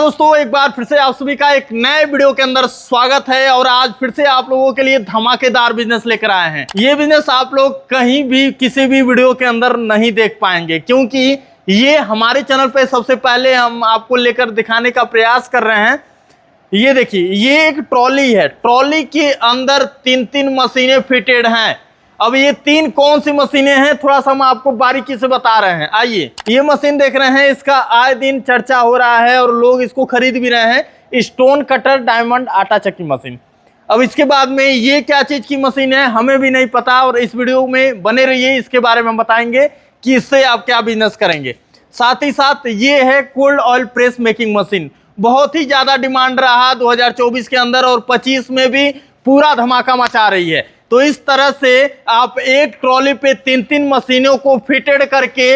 दोस्तों, एक बार फिर से आप सभी का एक नए वीडियो के अंदर स्वागत है। और आज फिर से आप लोगों के लिए धमाकेदार बिजनेस लेकर आए हैं। ये बिजनेस आप लोग कहीं भी किसी भी वीडियो के अंदर नहीं देख पाएंगे, क्योंकि ये हमारे चैनल पे सबसे पहले हम आपको लेकर दिखाने का प्रयास कर रहे हैं। ये देखिए, ये एक ट्रॉली है। ट्रॉली के अंदर तीन मशीनें फिटेड हैं। अब ये तीन कौन सी मशीनें हैं, थोड़ा सा हम आपको बारीकी से बता रहे हैं। आइए, ये मशीन देख रहे हैं, इसका आए दिन चर्चा हो रहा है और लोग इसको खरीद भी रहे हैं। स्टोन कटर डायमंड आटा चक्की मशीन। अब इसके बाद में ये क्या चीज की मशीन है हमें भी नहीं पता, और इस वीडियो में बने रहिए, इसके बारे में हम बताएंगे कि इससे आप क्या बिजनेस करेंगे। साथ ही साथ ये है cold oil press making machine. बहुत ही ज्यादा डिमांड रहा 2024 के अंदर, और 25 में भी पूरा धमाका मचा रही है। तो इस तरह से आप एक ट्रॉली पे तीन मशीनों को फिटेड करके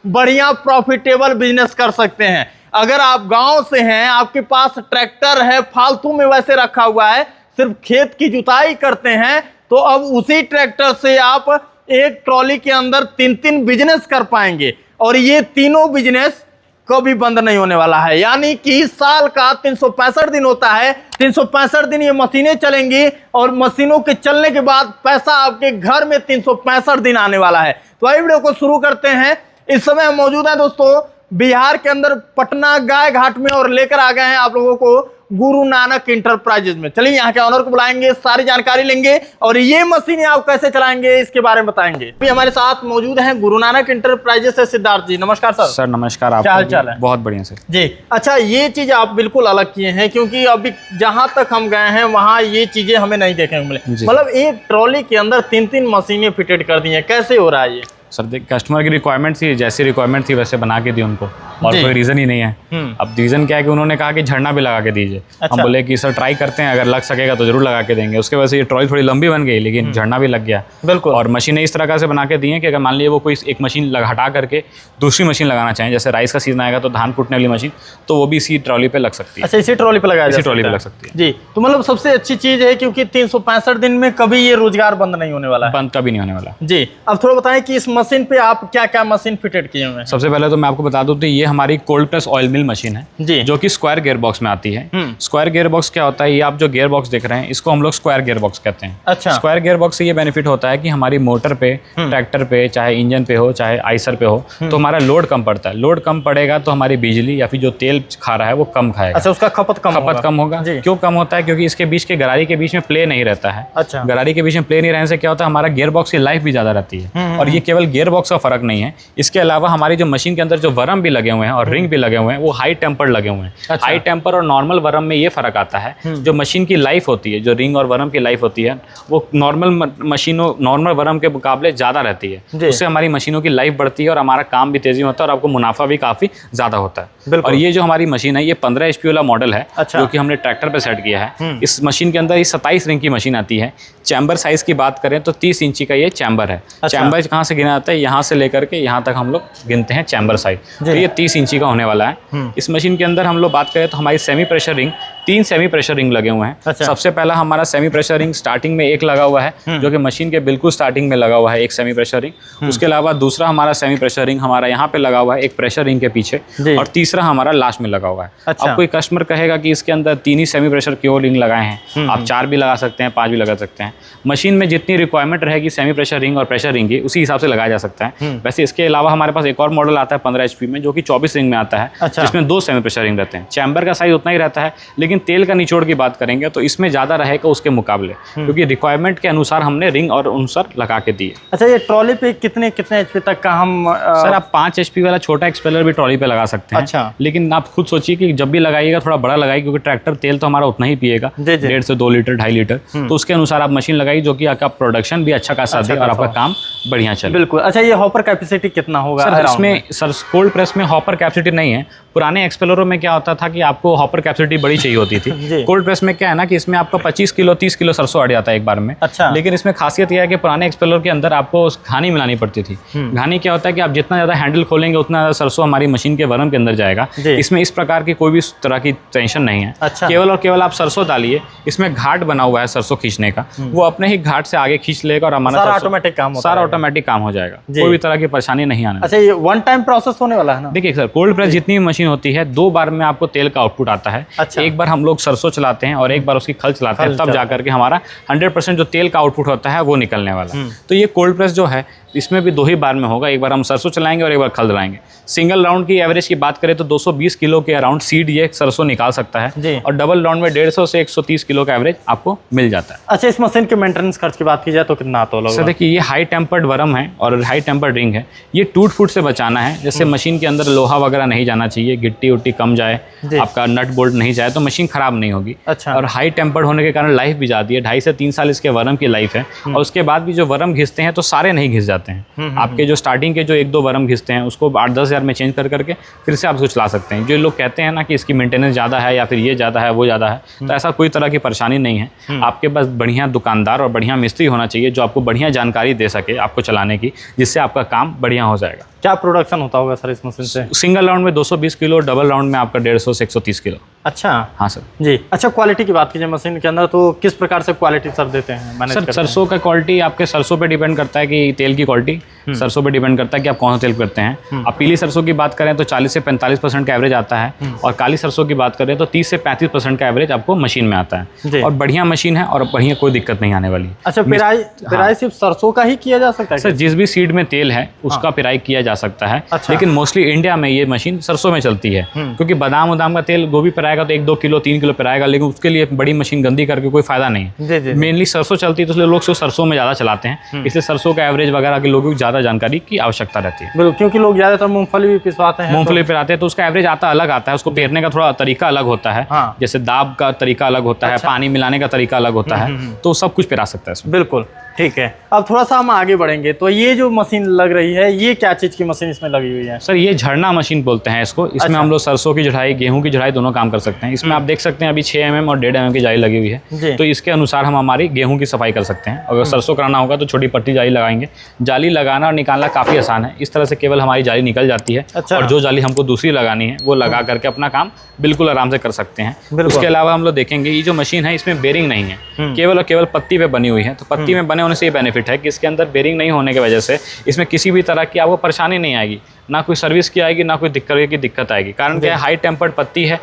बढ़िया प्रॉफिटेबल बिजनेस कर सकते हैं। अगर आप गांव से हैं, आपके पास ट्रैक्टर है, फालतू में वैसे रखा हुआ है, सिर्फ खेत की जुताई करते हैं, तो अब उसी ट्रैक्टर से आप एक ट्रॉली के अंदर तीन बिजनेस कर पाएंगे। और ये तीनों बिजनेस कभी बंद नहीं होने वाला है। यानी कि साल का 365 दिन होता है, 365 दिन ये मशीनें चलेंगी, और मशीनों के चलने के बाद पैसा आपके घर में 365 दिन आने वाला है। तो आइए वीडियो को शुरू करते हैं। इस समय हम मौजूद हैं दोस्तों बिहार के अंदर पटना गाय घाट में, और लेकर आ गए हैं आप लोगों को गुरु नानक इंटरप्राइजेज में। चलिए यहाँ के ऑनर को बुलाएंगे, सारी जानकारी लेंगे, और ये मशीनें आप कैसे चलाएंगे इसके बारे में बताएंगे। अभी हमारे साथ मौजूद हैं गुरु नानक इंटरप्राइजेज से सिद्धार्थ जी। नमस्कार सर। सर नमस्कार, आप क्या हाल चाल है? बहुत बढ़िया सर जी। अच्छा, ये चीज आप बिल्कुल अलग किए हैं, क्योंकि अभी जहां तक हम गए हैं वहां ये चीजें हमें नहीं देखने को मिले। मतलब एक ट्रॉली के अंदर तीन मशीनें फिटेड कर दी है, कैसे हो रहा है ये? सर देख, कस्टमर की रिक्वायरमेंट थी, जैसी रिक्वायरमेंट थी वैसे बना के दी उनको, और कोई रीज़न ही नहीं है। अब रीज़न क्या है कि उन्होंने कहा कि झरना भी लगा के दीजिए। अच्छा। हम बोले कि सर ट्राई करते हैं, अगर लग सकेगा तो जरूर लगा के देंगे। उसके वजह से ये ट्रॉली थोड़ी लंबी बन गई, लेकिन झरना भी लग गया। बिल्कुल। और मशीनें इस तरह का से बना के दी हैं कि अगर मान लीजिए वो कोई एक मशीन हटा करके दूसरी मशीन लगाना चाहें, जैसे राइस का सीजन आएगा तो धान कूटने वाली मशीन, तो वो भी इसी ट्रॉली पे लग सकती है। अच्छा, इसी ट्रॉली पे लगाया इसी ट्रॉली पे लग सकती है जी। तो मतलब सबसे अच्छी चीज है, क्योंकि 365 दिन में कभी ये रोजगार बंद नहीं होने वाला है। बंद कभी नहीं होने वाला जी। अब थोड़ा बताएं कि इस मशीन पे आप क्या मशीन फिटेड किए हुए हैं? सबसे पहले तो मैं आपको बता दूं तो ये हमारी कोल्ड प्रेस ऑयल मिल मशीन है जी, जो कि स्क्वायर गियर बॉक्स में आती है। स्क्वायर गियर बॉक्स क्या होता है? ये आप जो गियर बॉक्स देख रहे हैं, इसको हम लोग स्क्वायर गियर बॉक्स कहते हैं। अच्छा। स्क्वायर गियर बॉक्स से ये बेनिफिट होता है कि हमारी मोटर पे, ट्रैक्टर पे, चाहे इंजन पे हो, चाहे आइसर पे हो, तो हमारा लोड कम पड़ता है। लोड कम पड़ेगा तो हमारी बिजली या फिर जो तेल खा रहा है वो कम खाएगा। अच्छा, उसका खपत कम होगा। क्यों कम होता है? क्योंकि इसके बीच के गरारी के बीच में प्ले नहीं रहता है। अच्छा। गरारी के बीच में प्ले नहीं रहने से क्या होता है, हमारा गियर बॉक्स की लाइफ भी ज्यादा रहती है। और ये केवल गियर बॉक्स का फर्क नहीं है, इसके अलावा हमारी जो मशीन के अंदर जो वरम भी लगे हुए हैं और रिंग भी लगे हुए हैं, वो हाई टेम्पर लगे हुए हैं। अच्छा। हाई टेम्पर और नॉर्मल वरम में ये फर्क आता है, जो मशीन की लाइफ होती है, जो रिंग और वरम की लाइफ होती है, वो नॉर्मल वरम के मुकाबले ज्यादा रहती है। उससे हमारी मशीनों की लाइफ बढ़ती है और हमारा काम भी तेजी में होता है, और आपको मुनाफा भी काफी ज्यादा होता है। और ये जो हमारी मशीन है, ये 15 HP वाला मॉडल है। अच्छा। जो कि हमने ट्रैक्टर पे सेट किया है। इस मशीन के अंदर ये 27 रिंग की मशीन आती है। चैम्बर साइज की बात करें तो 30 इंची का ये चैम्बर है। अच्छा। चैम्बर कहाँ से गिना जाता है? यहाँ से लेकर के यहाँ तक हम लोग गिनते हैं चैम्बर साइज। तो ये 30 इंची का होने वाला है। इस मशीन के अंदर हम लोग बात करें तो हमारी semi precious ring, 3 semi precious ring लगे हुए हैं। अच्छा। सबसे पहला हमारा सेमी प्रेशर रिंग स्टार्टिंग में एक लगा हुआ है, जो कि मशीन के बिल्कुल स्टार्टिंग में लगा हुआ है, एक सेमी प्रेशर रिंग। उसके अलावा दूसरा हमारा सेमी प्रेशर रिंग हमारा यहाँ पे लगा हुआ है, एक प्रेशर रिंग के पीछे, और तीसरा हमारा लास्ट में लगा हुआ है। अच्छा। अब कोई कस्टमर कहेगा कि इसके अंदर 3 ही सेमी प्रेशर क्यों रिंग लगाए हैं, आप 4 भी लगा सकते हैं, 5 भी लगा सकते हैं। मशीन में जितनी रिक्वायरमेंट रहेगी सेमी प्रेशर रिंग और प्रेशर रिंग की, उसी हिसाब से लगाया जा सकता है। वैसे इसके अलावा हमारे पास एक और मॉडल आता है 15 HP में, जो कि 24 रिंग में आता है। अच्छा। जिसमें 2 सेमी प्रेशर रिंग रहते हैं। चैम्बर का साइज उतना ही रहता है, लेकिन तेल का निचोड़ की बात करेंगे तो इसमें ज़्यादा रहेगा उसके मुकाबले, क्योंकि रिक्वायरमेंट के अनुसार हमने रिंग और अनुसार लगा के दिए। अच्छा, ये ट्रॉली पे कितने HP तक का हम सर आप 5 HP वाला छोटा एक्सपेलर भी ट्रॉली पे लगा सकते हैं। अच्छा। लेकिन आप खुद सोचिए कि जब भी लगाइएगा थोड़ा बड़ा लगाइए, क्योंकि ट्रैक्टर तेल तो हमारा उतना ही पिएगा, 1.5 से 2 लीटर 2.5 लीटर। तो उसके अनुसार आप मशीन लगाइए, जो कि आपका प्रोडक्शन भी अच्छा खासा दे और आपका काम बढ़िया चले। बिल्कुल। अच्छा, ये हॉपर कैपेसिटी कितना होगा? सर इसमें सर कोल्ड प्रेस में हॉपर कैपेसिटी नहीं है। पुराने एक्सपेलरों में क्या होता था कि आपको हॉपर कैपेसिटी बड़ी चाहिए होती थी। कोल्ड प्रेस में क्या है ना कि इसमें आपको 25 किलो 30 किलो सरसों अड़ जाता है एक बार में। अच्छा। लेकिन इसमें खासियत यह है कि पुराने एक्सपेलर के अंदर आपको घानी मिलानी पड़ती थी। घानी क्या होता है कि आप जितना ज़्यादा हैंडल खोलेंगे उतना ज़्यादा सरसों हमारी मशीन के वरम के अंदर जाएगा। इसमें इस प्रकार की कोई भी तरह की टेंशन नहीं है। अच्छा। केवल और केवल आप सरसों डालिए, इसमें घाट बना हुआ है सरसों खींचने का, वो अपने ही घाट से आगे खींच लेगा और हमारा सारा ऑटोमेटिक काम हो जाएगा। जाएगा, कोई भी तरह की परेशानी नहीं आने। अच्छा, ये वन टाइम प्रोसेस होने वाला है ना? देखिए सर, कोल्ड प्रेस जितनी भी मशीन होती है 2 बार में आपको तेल का आउटपुट आता है। अच्छा। एक बार हम लोग सरसों चलाते हैं और एक बार उसकी खल चलाते हैं, तब जाकर के हमारा 100% जो तेल का आउटपुट होता है वो निकलने वाला है। तो ये कोल्ड प्रेस जो है इसमें भी 2 ही बार में होगा, एक बार हम सरसों चलाएंगे और एक बार खल चलाएंगे। सिंगल राउंड की एवरेज की बात करें तो 220 किलो के अराउंड सीड ये सरसों निकाल सकता है, और डबल राउंड में 150 से 130 किलो का एवरेज आपको मिल जाता है। अच्छा, इस मशीन के मेंटेनेंस खर्च की बात की जाए तो कितना आता होगा? सर देखिए, ये हाई टेम्पर्ड वरम है और हाई टेम्पर्ड रिंग है। ये टूट फूट से बचाना है, जैसे मशीन के अंदर लोहा वगैरह नहीं जाना चाहिए, गिट्टी उट्टी कम जाए, आपका नट बोल्ट नहीं जाए तो मशीन खराब नहीं होगी। अच्छा। और हाई टेम्पर्ड होने के कारण लाइफ भी जाती है, 2.5 से 3 साल इसके वरम की लाइफ है। और उसके बाद भी जो वरम घिसते हैं तो सारे नहीं घिस जाते हैं। आपके जो स्टार्टिंग के जो 1-2 वरम घिसते हैं उसको 8-10 हज़ार में चेंज कर करके फिर से आप उसको चला सकते हैं। जो लोग कहते हैं ना कि इसकी मेंटेनेंस ज़्यादा है या फिर ये ज़्यादा है वो ज़्यादा है, तो ऐसा कोई तरह की परेशानी नहीं है। आपके पास बढ़िया दुकानदार और बढ़िया मिस्त्री होना चाहिए जो आपको बढ़िया जानकारी दे सके आपको चलाने की, जिससे आपका काम बढ़िया हो जाएगा। क्या प्रोडक्शन होता होगा सर इस मशीन से? सिंगल राउंड में 220 किलो, डबल राउंड में आपका 150 से 130 किलो। अच्छा। हाँ सर जी। अच्छा, क्वालिटी की बात कीजिए मशीन के अंदर तो किस प्रकार से क्वालिटी सर देते हैं, मैनेज करते हैं? सरसों का क्वालिटी आपके सरसों पे डिपेंड करता है कि तेल की क्वालिटी सरसों पे डिपेंड करता है कि आप कौन सा तेल करते हैं। आप पीली सरसों की बात करें तो 40 से 45% का एवरेज आता है, और काली सरसों की बात करें तो 30 से 35% का एवरेज आपको मशीन में आता है। और बढ़िया मशीन है और बढ़िया, कोई दिक्कत नहीं आने वाली। अच्छा, पेराई सिर्फ सरसों का ही किया जा सकता है? सर जिस भी सीड में तेल है उसका पेराई किया जा सकता है। लेकिन मोस्टली इंडिया में ये मशीन सरसों में चलती है, क्योंकि बादाम उदाम का तेल गोभी पेराएगा तो 1-2 किलो 3 किलो पेराएगा, लेकिन उसके लिए बड़ी मशीन गंदी करके कोई फायदा नहीं है। मेनली सरसों चलती है तो इसलिए लोग सरसों में ज़्यादा चलाते हैं, इसलिए सरसों का एवरेज वगैरह के लोगों को ज़्यादा जानकारी की आवश्यकता रहती है। बिल्कुल, क्योंकि लोग ज़्यादातर मूंगफली भी पिसवाते हैं, मूंगफली पेराते हैं तो उसका एवरेज अलग आता है, उसको पेरने का थोड़ा तरीका अलग होता है। जैसे दाब का तरीका अलग होता है, पानी मिलाने का तरीका अलग होता है, तो सब कुछ पेरा सकता है इसमें। बिल्कुल ठीक है। अब थोड़ा सा हम आगे बढ़ेंगे तो ये जो मशीन लग रही है ये क्या चीज़ की मशीन इसमें लगी हुई है? सर ये झरना मशीन बोलते हैं इसको। इसमें अच्छा। हम लोग सरसों की झड़ाई, गेहूं की झड़ाई दोनों काम कर सकते हैं। इसमें आप देख सकते हैं अभी 6 mm और 1.5 mm की जाली लगी हुई है, तो इसके अनुसार हम हमारी गेहूं की सफाई कर सकते हैं। अगर सरसों कराना होगा तो छोटी पट्टी जाली लगाएंगे। जाली लगाना और निकालना काफ़ी आसान है, इस तरह से केवल हमारी जाली निकल जाती है। अच्छा। और जो जाली हमको दूसरी लगानी है वो लगा करके अपना काम बिल्कुल आराम से कर सकते हैं। उसके अलावा हम लोग देखेंगे ये जो मशीन है इसमें बेरिंग नहीं है, केवल और केवल पत्ती पे बनी हुई है। तो पत्ती में बने होने से ये बेनिफिट है कि इसके अंदर बेरिंग नहीं होने की वजह से इसमें किसी भी तरह की आपको परेशानी नहीं आएगी, ना कोई सर्विस की आएगी ना कोई दिक्कत आएगी। कारण क्या है, हाई टेम्पर्ड पत्ती है,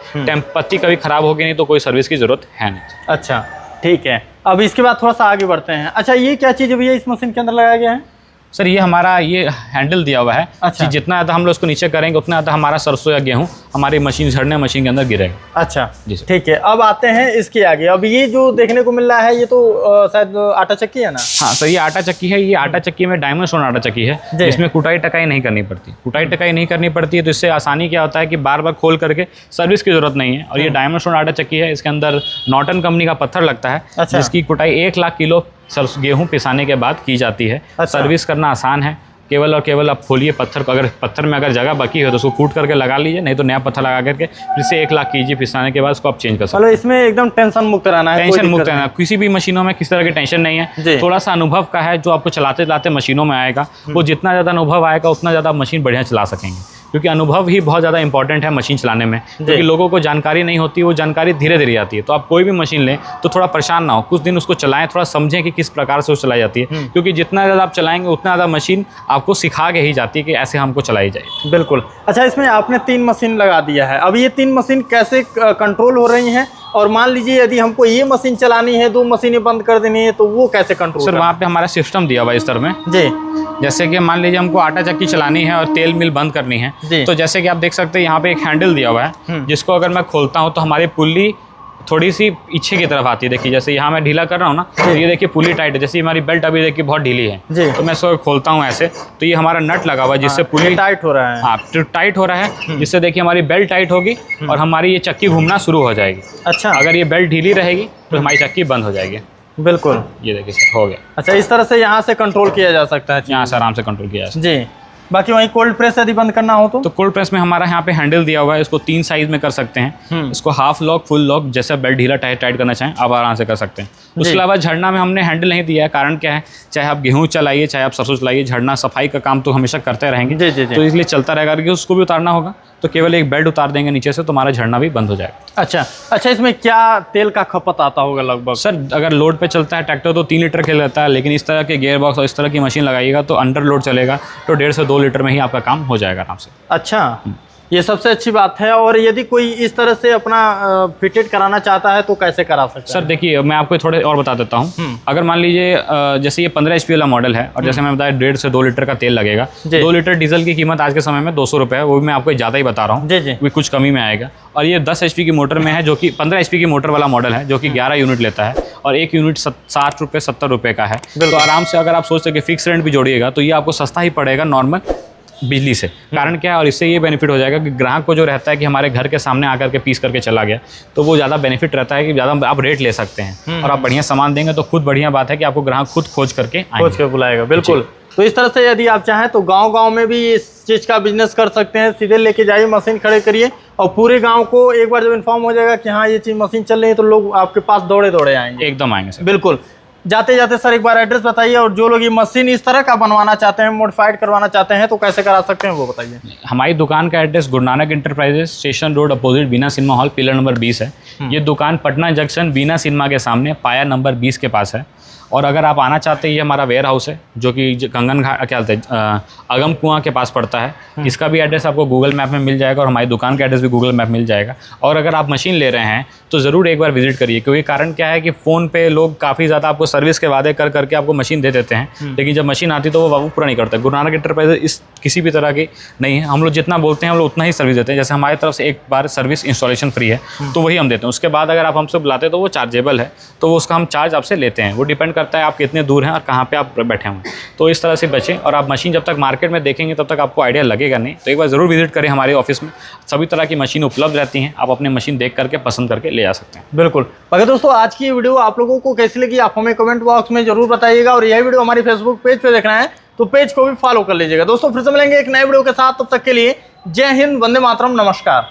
पत्ती कभी खराब होगी नहीं तो कोई सर्विस की जरूरत है नहीं। अच्छा ठीक है, अब इसके बाद थोड़ा सा आगे बढ़ते हैं। अच्छा, ये क्या चीज़ भैया इस मशीन के अंदर लगाया गया है? सर ये हमारा ये हैंडल दिया हुआ है। अच्छा। कि जितना ज़्यादा हम लोग उसको नीचे करेंगे उतना ज़्यादा हमारा सरसों या गेहूँ हमारी मशीन झड़ने मशीन के अंदर गिरेगा। अच्छा जी सर। ठीक है, अब आते हैं इसके आगे। अब ये जो देखने को मिल रहा है ये तो शायद आटा चक्की है ना? हाँ सर, ये आटा चक्की है। ये आटा चक्की में डायमंड स्टोन आटा चक्की है, इसमें कुटाई टकाई नहीं करनी पड़ती। कुटाई टकाई नहीं करनी पड़ती है तो इससे आसानी क्या होता है कि बार बार खोल करके सर्विस की जरूरत नहीं है। और ये डायमंड स्टोन आटा चक्की है, इसके अंदर नॉर्टन कंपनी का पत्थर लगता है। अच्छा। जिसकी कुटाई 1 लाख किलो गेहूँ पिसाने के बाद की जाती है। अच्छा। सर्विस करना आसान है, केवल और केवल आप खोलिए पत्थर को, अगर पत्थर में अगर जगह बची हो तो उसको कूट करके लगा लीजिए, नहीं तो नया पत्थर लगा करके फिर से 1 लाख कीजिए, पिसाने के बाद उसको आप चेंज कर सकते हैं। मतलब इसमें एकदम टेंशन मुक्त रहना है, टेंशन मुक्त रहना, किसी भी मशीनों में किसी तरह की टेंशन नहीं है। थोड़ा सा अनुभव का है जो आपको चलाते चलाते मशीनों में आएगा, वो जितना ज़्यादा अनुभव आएगा उतना ज़्यादा मशीन बढ़िया चला सकेंगे। क्योंकि अनुभव ही बहुत ज़्यादा इंपॉर्टेंट है मशीन चलाने में, क्योंकि लोगों को जानकारी नहीं होती, वो जानकारी धीरे धीरे आती है। तो आप कोई भी मशीन लें तो थोड़ा परेशान ना हो, कुछ दिन उसको चलाएं, थोड़ा समझें कि किस प्रकार से वो चलाई जाती है। क्योंकि जितना ज़्यादा आप चलाएंगे उतना ज़्यादा मशीन आपको सिखा के ही जाती है कि ऐसे हमको चलाई जाए। बिल्कुल। अच्छा, इसमें आपने 3 मशीन लगा दिया है, अब ये 3 मशीन कैसे कंट्रोल हो रही हैं? और मान लीजिए यदि हमको ये मशीन चलानी है, 2 मशीनें बंद कर देनी है, तो वो कैसे कंट्रोल? सर वहाँ पे हमारा सिस्टम दिया हुआ है इस तरह में जी। जैसे कि मान लीजिए हमको आटा चक्की चलानी है और तेल मिल बंद करनी है, तो जैसे कि आप देख सकते हैं यहाँ पे एक हैंडल दिया हुआ है, जिसको अगर मैं खोलता हूँ तो हमारी पुल्ली थोड़ी सी पीछे की तरफ आती है। देखिए जैसे यहाँ मैं ढीला कर रहा हूँ ना, तो ये देखिए पुली टाइट है। जैसे हमारी बेल्ट अभी देखिए बहुत ढीली है, तो मैं इसको खोलता हूँ ऐसे, तो ये हमारा नट लगा हुआ है जिससे पुली टाइट हो रहा है। हाँ, टाइट हो रहा है, जिससे देखिए हमारी बेल्ट टाइट होगी और हमारी ये चक्की घूमना शुरू हो जाएगी। अच्छा। अगर ये बेल्ट ढीली रहेगी तो हमारी चक्की बंद हो जाएगी। बिल्कुल, ये देखिए सर हो गया। अच्छा, इस तरह से यहाँ से कंट्रोल किया जा सकता है? यहाँ से आराम से कंट्रोल किया जा सकता है। जी। बाकी वहीं कोल्ड प्रेस यदि बंद करना हो तो कोल्ड प्रेस में हमारा यहाँ पे हैंडल दिया हुआ है, इसको 3 साइज में कर सकते हैं। इसको हाफ लॉक, फुल लॉक, जैसा बेल्ट ढीला टाइट करना चाहें आप आराम से कर सकते हैं। उसके अलावा झरना में हमने हैंडल नहीं दिया है, कारण क्या है, चाहे आप गेहूँ चलाइए चाहे आप सरसों चलाइए, झरना सफाई का काम तो हमेशा करते रहेंगे। तो इसलिए चलता रहेगा, कि उसको भी उतारना होगा तो केवल एक बेल्ट उतार देंगे नीचे से तो हमारा झरना भी बंद हो जाएगा। अच्छा, इसमें क्या तेल का खपत आता होगा लगभग? सर अगर लोड पे चलता है ट्रैक्टर तो 3 लीटर खेल रहता है, लेकिन इस तरह के गियर बॉक्स और इस तरह की मशीन लगाइएगा तो अंडर लोड चलेगा तो 1.5 से 2 लीटर में ही आपका काम हो जाएगा आराम से। अच्छा, ये सबसे अच्छी बात है। और यदि कोई इस तरह से अपना फिटेड कराना चाहता है तो कैसे करा सकता है? सर देखिए, मैं आपको थोड़े और बता देता हूँ। अगर मान लीजिए जैसे ये 15 HP वाला मॉडल है और जैसे मैं बताया 1.5 से 2 लीटर का तेल लगेगा, 2 लीटर डीजल की कीमत आज के समय में 200 रुपये है, वो भी मैं आपको ज़्यादा ही बता रहा हूँ, कुछ कमी में आएगा। और ये 10 HP की मोटर में है, जो कि 15 HP की मोटर वाला मॉडल है, जो कि 11 यूनिट लेता है और एक यूनिट 60 रुपये 70 रुपये का है। तो आराम से अगर आप सोचते कि फिक्स रेंट भी जोड़िएगा तो ये आपको सस्ता ही पड़ेगा नॉर्मल बिजली से। कारण क्या है, और इससे ये बेनिफिट हो जाएगा कि ग्राहक को जो रहता है कि हमारे घर के सामने आकर के पीस करके चला गया, तो वो ज़्यादा बेनिफिट रहता है कि ज़्यादा आप रेट ले सकते हैं और आप बढ़िया सामान देंगे तो खुद बढ़िया बात है कि आपको ग्राहक खुद खोज करके बुलाएगा। बिल्कुल। तो इस तरह से यदि आप चाहें तो गांव-गांव में भी इस चीज़ का बिजनेस कर सकते हैं। सीधे लेके जाइए, मशीन खड़े करिए और पूरे गांव को एक बार जब इन्फॉर्म हो जाएगा कि हाँ ये चीज़ मशीन चल रही है तो लोग आपके पास दौड़े आएंगे। एकदम आएंगे सर। बिल्कुल। जाते जाते सर एक बार एड्रेस बताइए, और जो लोग ये मशीन इस तरह का बनवाना चाहते हैं, मॉडिफाइड करवाना चाहते हैं तो कैसे करा सकते हैं वो बताइए। हमारी दुकान का address Guru Nanak enterprises, station road opposite Bina cinema hall, pillar number 20 है। ये दुकान पटना जंक्शन बीना सिनेमा के सामने पाया नंबर 20 के पास है। और अगर आप आना चाहते हैं, ये हमारा वेयर हाउस है जो कि कंगन घाट क्या बोलते हैं अगम कुआं के पास पड़ता है। इसका भी एड्रेस आपको गूगल मैप में मिल जाएगा और हमारी दुकान का एड्रेस भी गूगल मैप मिल जाएगा। और अगर आप मशीन ले रहे हैं तो ज़रूर एक बार विजिट करिए, क्योंकि कारण क्या है कि फ़ोन पे लोग काफ़ी ज़्यादा आपको सर्विस के वादे कर करके आपको मशीन दे देते हैं, लेकिन जब मशीन आती तो वो बाबू पूरा नहीं करते। गुरु नानक इंटरप्राइजेस इस किसी भी तरह की नहीं है, हम लोग जितना बोलते हैं हम लोग उतना ही सर्विस देते हैं। जैसे हमारी तरफ से एक बार सर्विस इंस्टॉलेशन फ्री है तो वही हम देते हैं, उसके बाद अगर आप हमसे बुलाते हैं तो वो चार्जेबल है, तो वो उसका हम चार्ज आपसे लेते हैं। वो डिपेंड करता है आप कितने दूर हैं और कहाँ पे आप बैठे हुए। तो इस तरह से बचें, और आप मशीन जब तक मार्केट में देखेंगे तब तक आपको आइडिया लगेगा नहीं। तो एक बार ज़रूर विजिट करें हमारे ऑफिस में, सभी तरह की मशीन उपलब्ध रहती हैं, आप अपनी मशीन देख करके पसंद करके ले जा सकते हैं। बिल्कुल। अगर दोस्तों आज की वीडियो आप लोगों को कैसी लगी आप हमें कमेंट बॉक्स में जरूर बताइएगा, और यह वीडियो हमारी फेसबुक पेज पे देखना है तो पेज को भी फॉलो कर लीजिएगा। दोस्तों फिर से मिलेंगे एक नए वीडियो के साथ, तब तक के लिए जय हिंद, वंदे मातरम, नमस्कार।